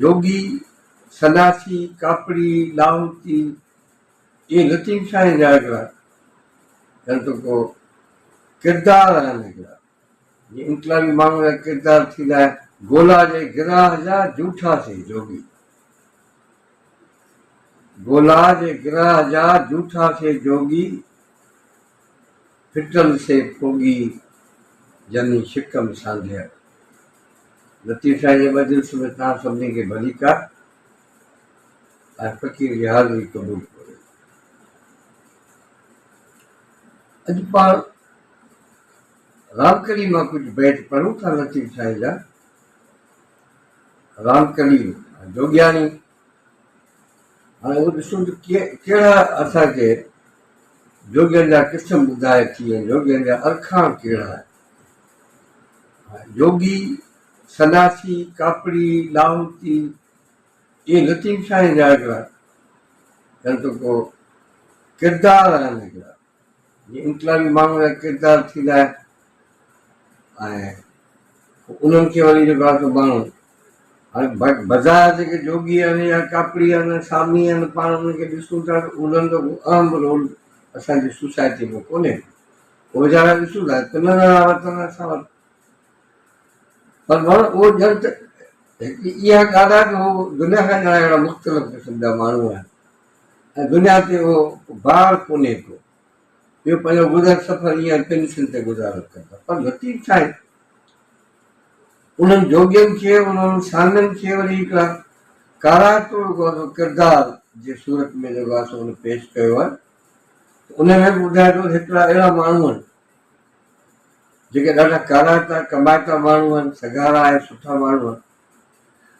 योगी सन्यासी कापड़ी लाहौती ये लतीफ़ साईं जा हिकिड़ा संत को किरदार आहिनि हिकिड़ा ये इनकलाबी माण्हू जा किरदार थींदा आहिनि। गोला जे गिराह जा जूठा से जोगी, गोला जे गिराह जा जूठा से जोगी, फिटल से फोगी जनी शिकम सांधिया। लतीफ़ साईं जे मजलिस में तव्हां सभिनी खे भली का ऐं फ़क़ीर जी हाज़िरी क़बूल करे। अॼु पाण रामकली मां कुझु बैत पढ़ूं था लतीफ़ साईं जा। रामकली जोगियाणी, हाणे उहो ॾिसूं त कहिड़ा असांखे जोगियनि जा क़िस्म ॿुधाए थी आहिनि, जोगियनि जा अरखाण कहिड़ा आहिनि। योगी सन्यासी कापड़ी लाहौती ये लतीफ़ साईं जा हिकिड़ा संत को किरदार आहिनि हिकिड़ा ये इनकलाबी माण्हू जा किरदार थींदा आहिनि। ऐं उन्हनि खे वरी जेको आहे माण्हू हाणे बाज़ारि जेके जोगी आहिनि या कापड़ी आहिनि सामी आहिनि, पाण उन्हनि खे ॾिसूं था त उन्हनि जो अहम रोल असांजी सोसाइटी में कोन्हे। उहे वीचारा ॾिसूं था किनरा वतन असां वटि, पर माण्हू उहो ॼण त इहा ॻाल्हि आहे की उहो दुनिया खां ॼणा अहिड़ा मुख़्तलिफ़ क़िस्म जा माण्हू आहिनि ऐं दुनिया ते उहो भार कोन्हे को, ॿियो पंहिंजो गुज़र सफ़र ईअं पेंशन ते गुज़ारो कंदा। पर लतीफ़ साईं उन्हनि जोगियनि खे उन्हनि सामियुनि खे वरी हिकिड़ा कारातुर किरदार जे सूरत में जेको आहे सो उन पेश कयो आहे। उन में बि ॿुधाए थो हिकिड़ा अहिड़ा माण्हू आहिनि जेके ॾाढा काराता कमाइता माण्हू आहिनि, सगारा ऐं सुठा माण्हू आहिनि,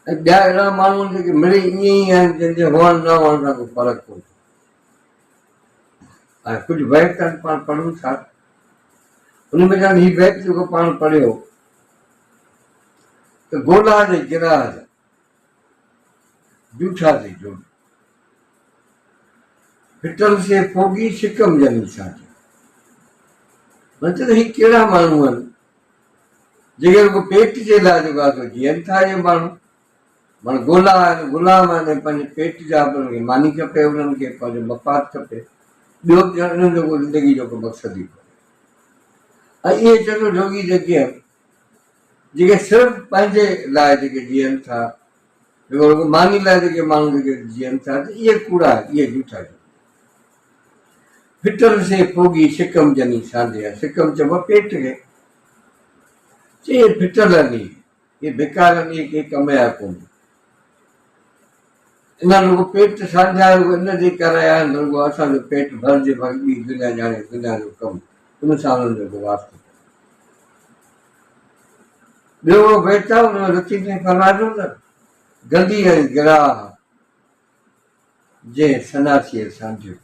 ऐं ॿिया अहिड़ा माण्हू आहिनि जेके मिड़ई ईअं ई आहिनि जंहिंजे हुअण न हुअण सां को फ़र्क़ु कोन्हे। ऐं कुझु बैत आहिनि पाण पढ़ूं था, उनमें ॼण हीउ बैत जेको पाण पढ़ियो त गोला जे गिराह जा जूठा से जोगी, फिटल से फोगी शिकम जनी सांधिया। मतलब ही कहिड़ा माण्हू आहिनि जेके रुॻो पेट जे लाइ जेको आहे जीअनि था इहे माण्हू, माना गोला आहिनि, गुलाम आहिनि, पंहिंजे पेट जा उन्हनि खे मानी खपे, उन्हनि खे पंहिंजो मफ़ाद खपे, ॿियो इन्हनि जो ज़िंदगी जो को मक़सदु ई कोन्हे। ऐं इहे चङो जोगी जेके आहिनि जेके सिर्फ़ु पंहिंजे लाइ जेके जीअनि था, जेको मानी लाइ जेके माण्हू जेके जीअनि था, त इहे कूड़ा, इहे जूठा आहिनि। फिटल से फोगी शिकम जनी सांधिया, शिकम चइबो पेट खे, चए फिटल आहिनि, इहे बेकार आहिनि, इहे कंहिं कम जा कोन्हे। इन्हनि रुॻो पेट सांधिया रुॻो इन जे करे आया आहिनि रुॻो असांजो पेट भरिजे, बाक़ी ॿी दुनिया ॼाणे दुनिया जो कमु उन सां उन्हनि जो वास्तो। ॿियो बैत आहे उन में लतीफ़ साईं फरमाइजो त गंदी ऐं गिराह जंहिं सन्यासीअ सांधियो।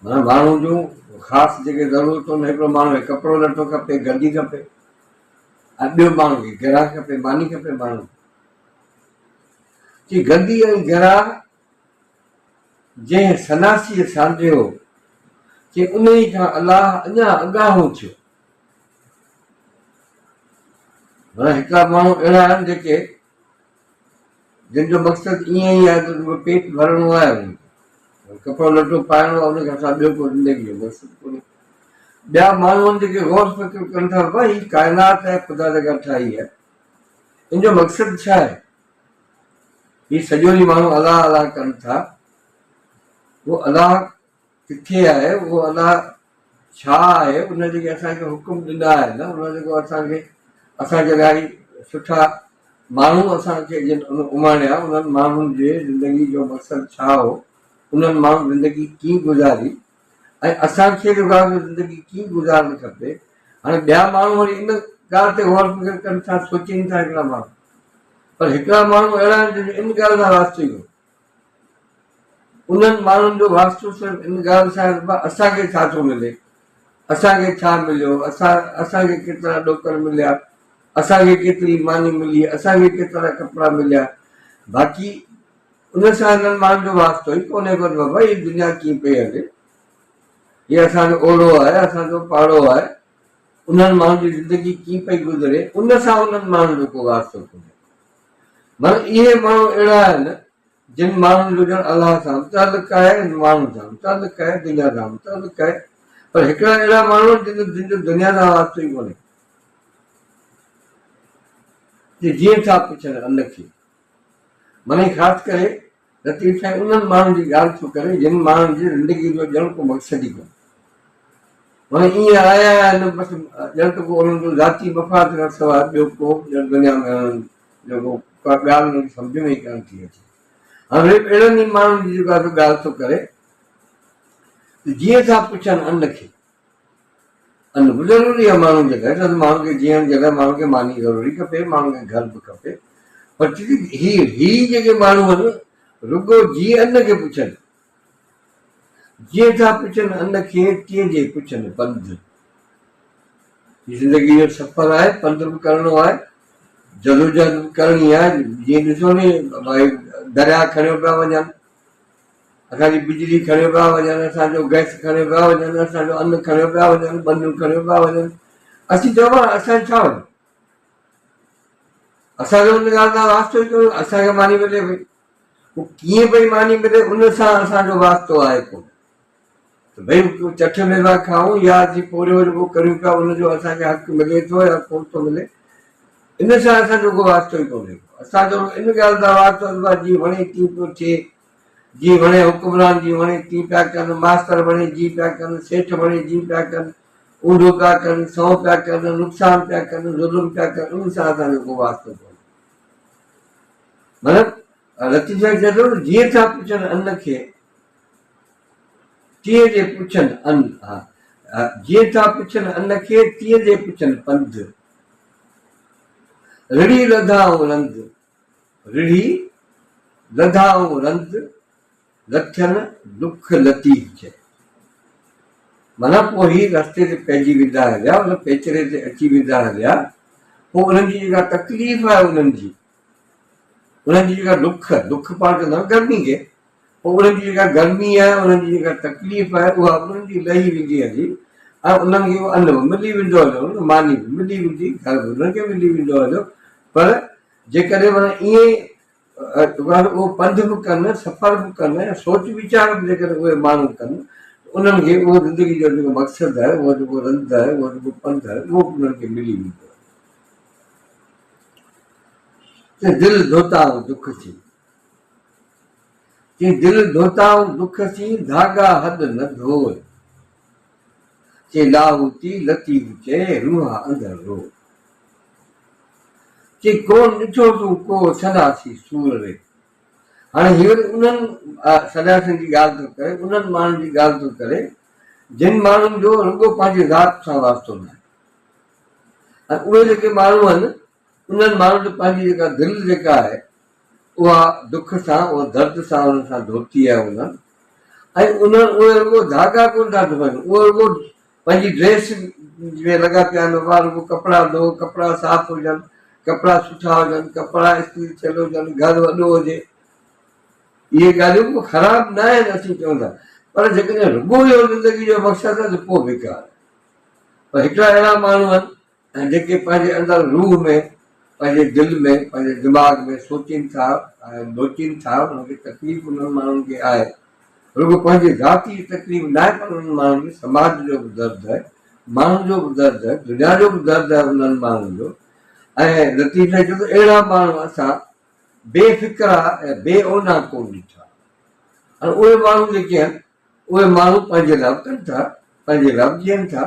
माना माण्हू जूं ख़ासि जेके ज़रूरतूं आहिनि, हिकिड़ो माण्हू खे कपिड़ो लटो खपे, गंदी खपे, ऐं ॿियो माण्हू खे गिराह खपे, मानी खपे। माण्हू की गंदी ऐं गिराह जंहिं सन्यासीअ सांधियो की उन खां अलाह अञा अॻाहो थियो। माना हिकिड़ा माण्हू अहिड़ा आहिनि जेके जंहिंजो मक़सदु ईअं ई आहे त पेट भरणो आहे, कपिड़ो लटो पाइणो आहे, उनखां सवाइ ॿियो को ज़िंदगी जो मक़सदु कोन्हे। ॿिया माण्हू आहिनि जेके गौर फ़िक्र कनि था, भई काइनात आहे, ख़ुदा जॻह ठाही आहे, इन जो मक़सदु छा आहे। हीउ सॼो ॾींहुं माण्हू अलाह अलाह कनि था, उहो अलाह किथे आहे, उहो अलाह छा आहे, उन जेके असांखे हुकुम ॾिना आहिनि, उन जेको असांखे इलाही सुठा माण्हू असांखे जिन उमाणिया, उन्हनि माण्हुनि जे ज़िंदगी जो मक़सदु छा हो, उन्हनि माण्हू ज़िंदगी कीअं गुज़ारी ऐं असांखे जेको आहे ज़िंदगी कीअं गुज़ारणु खपे। हाणे ॿिया माण्हू वरी इन ॻाल्हि ते गौर फ़िक्र कनि था, सोचीनि था हिकिड़ा माण्हू, पर हिकिड़ा माण्हू अहिड़ा आहिनि जंहिंजो इन ॻाल्हि सां वास्तो ई कोन्हे। उन्हनि माण्हुनि जो वास्तो सिर्फ़ु इन ॻाल्हि सां असांखे छा थो मिले, असांखे छा मिलियो, असांखे केतिरा ॾोकर मिलिया, असांखे केतिरी मानी मिली, असांखे केतिरा कपिड़ा मिलिया, बाक़ी उन सां हिननि माण्हुनि जो वास्तो ई कोन्हे को बाबा हीअ दुनिया कीअं पई हले, हीअ असांजो ओड़ो आहे, असांजो पाड़ो आहे, उन्हनि माण्हुनि जी ज़िंदगी कीअं पई गुज़रे उन सां उन्हनि माण्हुनि जो को वास्तो कोन्हे। माना इहे माण्हू अहिड़ा आहिनि जिन माण्हुनि जो ॼण अलाह सां मुतालिक़ आहे, माण्हुनि सां मुतालिक़ आहे, दुनिया सां मुतालिक़ आहे, पर हिकिड़ा अहिड़ा माण्हू जिन जो दुनिया सां वास्तो ई कोन्हे। जीअं था पुछनि अन खे, माना ख़ासि करे लतीफ़ साईं उन्हनि माण्हुनि जी ॻाल्हि थो करे जिन माण्हुनि जी ज़िंदगी जो ॼण को मक़सदु ई कोन्हे। माना ईअं आया आहिनि बसि ॼण त को उन्हनि जो ज़ाती मफ़ाद खां सवाइ ॿियो को ॼण दुनिया में जेको का ॻाल्हि उन्हनि सम्झ में ई कान थी अचे। हाणे अहिड़नि ई माण्हुनि जी जेका ॻाल्हि थो करे जीअं था पुछनि अन खे, अन बि ज़रूरी आहे माण्हुनि जे लाइ, माण्हुनि खे जीअण जे लाइ माण्हुनि खे मानी ज़रूरी खपे, माण्हुनि खे घर बि खपे, पर ही जेके माण्हू आहिनि रुगो जीअं अन खे पुछनि, जीअं था पुछनि अन खे तीअं जे पुछनि पंध। ज़िंदगी जो सफ़र आहे, पंध बि करिणो आहे, जदोजहद बि करणी आहे। जीअं ॾिसो नी भई दरिया खणियो पिया वञनि, असांजी बिजली खणियो पिया वञनि, असांजो गैस खणियो पिया वञनि, असांजो अन्न खणियो पिया वञनि, बंदियूं खणियो पिया वञनि। असीं चओ असां छा वञूं, असांजो उन ॻाल्हि सां वास्तो ई कोन्हे, असांखे मानी मिले पई, पोइ कीअं पई मानी मिले उन सां असांजो वास्तो आहे कोन। भई चठ में था खाऊं या असीं पोरियो जेको करियूं पिया उनजो असांखे हक़ मिले थो या कोन थो मिले, इन सां असांजो को वास्तो ई कोन्हे। असांजो इन ॻाल्हि सां वास्तो आहे जीअं वणे तीअं पियो थिए, जीअं वणे हुकुमरान जीअं वणे तीअं पिया कनि, मास्तर वणे जीअं पिया कनि, सेठ वणे जीअं पिया कनि, ऊंधो पिया कनि, सौ पिया कनि, नुक़सानु पिया कनि, ज़ुल्म पिया कनि, उन सां असांजो को वास्तो कोन्हे। मतिलबु लतीफ़ साईं चए थो जीअं था पुछनि अन खे तीअं जे पुछनि अन, जीअं था पुछनि अन खे तीअं जे पुछनि पंध। रिढ़ी लधाऊं रंध, रिढ़ी लधाऊं रंध, लथियनि दुख लतीफ़ चए। माना पोइ ही रस्ते ते पइजी वेंदा हलिया, मतिलबु पेचरे ते अची वेंदा हलिया, पोइ उन्हनि जी जेका तकलीफ़ आहे उन्हनि जी जेका दुख पाण चवंदा गर्मी खे, पोइ उन्हनि जी जेका गर्मी आहे, उन्हनि जी जेका तकलीफ़ आहे उहा उन्हनि जी लही वेंदी हली, ऐं उन्हनि खे अन्न बि मिली वेंदो हलियो, मानी बि मिली वेंदी, घर बि उन्हनि खे मिली वेंदो हलियो। पर जेकॾहिं माना ईअं उहो पंध बि कनि, सफ़र बि कनि, ऐं सोच वीचार बि जेकॾहिं उहे माण्हू कनि, उन्हनि खे उहो ज़िंदगी जो जेको मक़सदु आहे, उहो जेको रंध आहे, उहो जेको पंध आहे, उहो बि उन्हनि खे मिली वेंदो आहे। दिलि धोताऊं दुख थी, कि दिल धोताऊं दुख सी धागा हद न धोए, che लाहूती लतीफ़ चए रूह अंदर रो, कि कोन ॾिठो तूं को सदासी सूर रे। हाणे हींअर उन्हनि सन्यासियुनि जी ॻाल्हि थो करे, उन्हनि माण्हुनि जी ॻाल्हि थो करे जिन माण्हुनि जो रुगो पंहिंजे ज़ात सां वास्तो न आहे। ऐं उहे जेके माण्हू आहिनि उन्हनि माण्हुनि जो पंहिंजी जेका दिलि जेका आहे उहा दुख सां, उहा दर्द सां उन्हनि सां धोती आहे उन्हनि, ऐं उहे रुगो धागा कोन था धोइनि, उहे रुगो पंहिंजी ड्रेस में लॻा पिया आहिनि, उहा रुगो कपिड़ा धो, कपिड़ा साफ़ हुजनि, कपिड़ा सुठा हुजनि, कपिड़ा इस्त्री थियल हुजनि, घर वॾो हुजे, इहे ॻाल्हियूं ख़राबु न आहिनि असीं चवंदा, पर जेकॾहिं रुगो इहो ज़िंदगी जो मक़सदु आहे त पोइ बेकार आहे। पर हिकिड़ा अहिड़ा माण्हू आहिनि ऐं जेके पंहिंजे अंदरि रूह में, पंहिंजे दिलि में, पंहिंजे दिमाग़ में सोचीनि था ऐं लोचीनि था, उन्हनि खे तकलीफ़ उन्हनि माण्हुनि खे आहे, रुगो पंहिंजे ज़ाती तकलीफ़ न आहे, पर उन्हनि माण्हुनि खे समाज जो बि दर्द आहे, माण्हुनि जो बि दर्द आहे, दुनिया जो बि दर्द आहे उन्हनि माण्हुनि जो। ऐं लतीफ़ साईं चयो त अहिड़ा माण्हू असां बेफ़िक्रा ऐं बेओना कोन ॾिठा। ऐं उहे माण्हू जेके आहिनि उहे माण्हू पंहिंजे लाइ कनि था, पंहिंजे लाइ जीअनि था,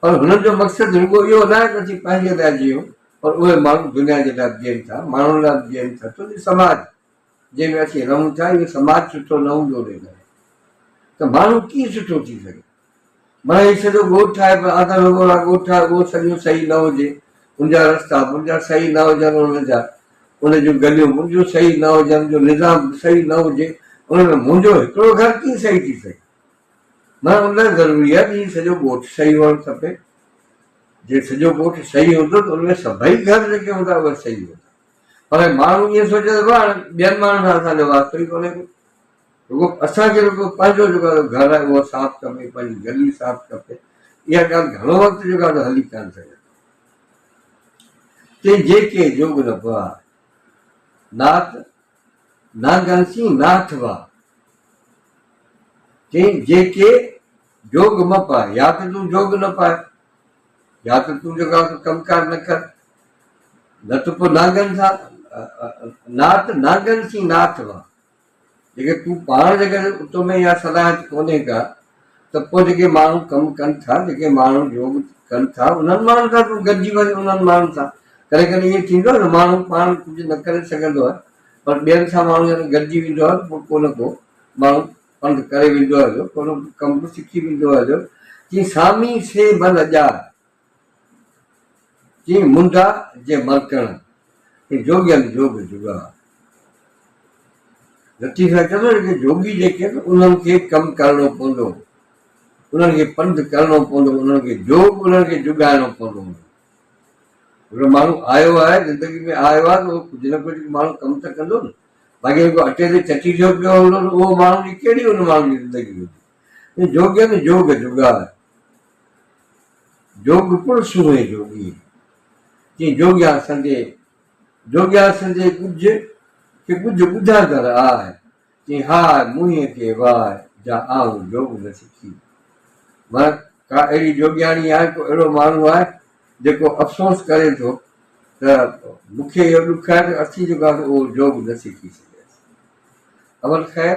पर हुननि जो मक़सदु रुगो इहो न आहे त असीं पंहिंजे लाइ जीऊं, पर उहे माण्हू दुनिया जे लाइ जीअनि था, माण्हुनि लाइ जीअनि था। छो जो समाज जंहिंमें असीं रहूं था इहो समाज सुठो न हूंदो रहे त माण्हू कीअं सुठो थी सघे। माना हीउ सॼो ॻोठु आहे, पर आधा वारा ॻोठु आहे, उहो सॼो सही न हुजे, मुंहिंजा रस्ता मुंहिंजा सही न हुजनि, उनजा उन जूं गलियूं मुंहिंजूं सही न हुजनि, जो निज़ाम सही न हुजे, उनमें मुंहिंजो हिकिड़ो घर कीअं सही थी सघे। माना उन लाइ ज़रूरी आहे कि सॼो ॻोठु सही हुअणु खपे। जे सॼो ॻोठु सही हूंदो त उनमें सभई घर जेके हूंदा उहे सही हूंदा। पर माण्हू ईअं सोचे थो ॿियनि माण्हुनि सां असांजो वास्तो ई कोन्हे को, रुगो असांखे रुगो पंहिंजो जेको घर आहे उहो साफ़ु खपे, पंहिंजी गली साफ़ु खपे, इहा ॻाल्हि घणो वक़्तु जो ॻाल्हि हली कान सघे ते जेके जोग न पा नाथ नागंसी नाथ वा ते जेके जोग न पाए या त तूं जोग न पाए या त तूं जेका कमकार न कर न त पोइ नागन सां नाथ नागंसी नाथ वा जेके तूं पाण जेकर उत में या सलाह कोन्हे का त पोइ जेके माण्हू कमु कनि था जेके माण्हू योग कनि था उन्हनि माण्हुनि सां तूं गॾिजी वञ उन्हनि माण्हुनि सां कॾहिं कॾहिं ईअं थींदो आहे न माण्हू पाण कुझु न करे सघंदो आहे पर ॿियनि सां माण्हू गॾिजी वेंदो आहे पोइ को न को माण्हू पंधु करे वेंदो आहे जो को कमु बि सिखी वेंदो आहे जो जीअं सामी से मन अॼार जीअं मुंडा जे मरकण जोगियनि जोग जुगा लतीफ़ चवंदो जेके जोगी जेके आहिनि उन्हनि खे कमु करिणो पवंदो उन्हनि खे पंधु करिणो पवंदो उन्हनि खे जोग उन्हनि खे जुगाइणो पवंदो हिकिड़ो माण्हू आयो आहे ज़िंदगी में आयो आहे त उहो कुझु न कुझु माण्हू कमु त कंदो न बाक़ी जेको अटे ते चटी जो पियो हूंदो उहो माण्हू जी कहिड़ी हुन माण्हू जी ज़िंदगी हुजे जोगियनि जोग जुगा जोग पुरुष हुए जोगी जीअं जोगिया संजे कुझु के कुझु ॿुधाईंदड़ आहे चई हा मुंहिं खे वाह जा आऊं जोग न सिखी मां का अहिड़ी जोगियाणी आहे को अहिड़ो माण्हू आहे जेको अफ़सोस करे थो त मूंखे इहो ॾुख आहे त असीं जेको आहे उहो जोग न सिखी सघियासीं अमल ख़ैर